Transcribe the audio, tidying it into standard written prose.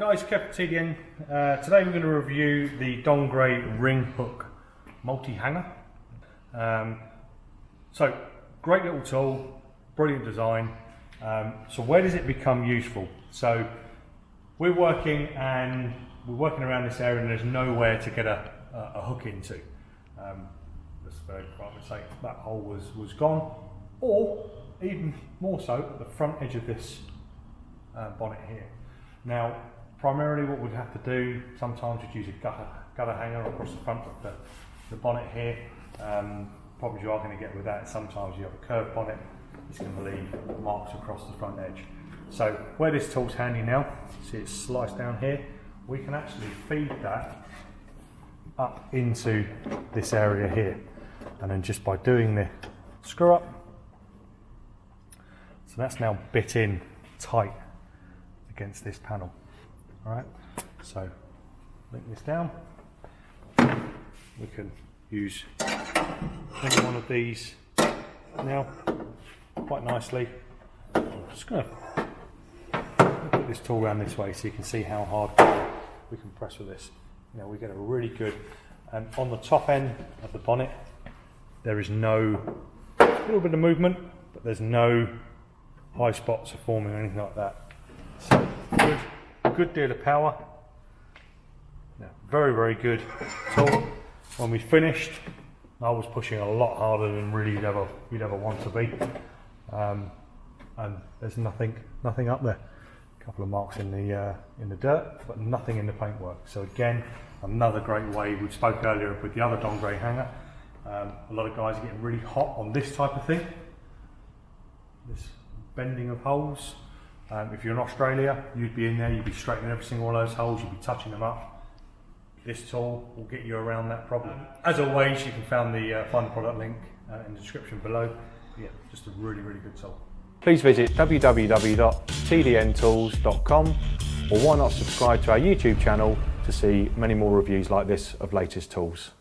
Guys, Kev TDN. Today we're going to review the Dongray ring hook multi-hanger. So great little tool, brilliant design. So where does it become useful? So we're working around this area and there's nowhere to get a hook into. That's very private say that hole was gone, or even more so at the front edge of this bonnet here. Now, primarily what we'd have to do, sometimes we'd use a gutter hanger across the front of the bonnet here. Problems you are going to get with that, sometimes you have a curved bonnet, it's going to leave marks across the front edge. So where this tool's handy now, see it's sliced down here, we can actually feed that up into this area here. And then just by doing the screw up, so that's now bit in tight against this panel. All right, so link this down. We can use any one of these now quite nicely. I'm just going to put this tool around this way so you can see how hard we can press with this. You know, we get a really good, and on the top end of the bonnet there is no, a little bit of movement, but there's no high spots are forming or anything like that. So good deal of power. Yeah, very good tool. When we finished, I was pushing a lot harder than really you'd ever want to be, and there's nothing up there. A couple of marks in the dirt, but nothing in the paintwork. So again, another great way. We spoke earlier with the other Dongray hanger. A lot of guys are getting really hot on this type of thing, this bending of holes. If you're in Australia, you'd be in there, you'd be straightening every single one of those holes, you'd be touching them up. This tool will get you around that problem. As always, you can find the product link in the description below. Yeah, just a really good tool. Please visit www.tdntools.com, or why not subscribe to our YouTube channel to see many more reviews like this of latest tools.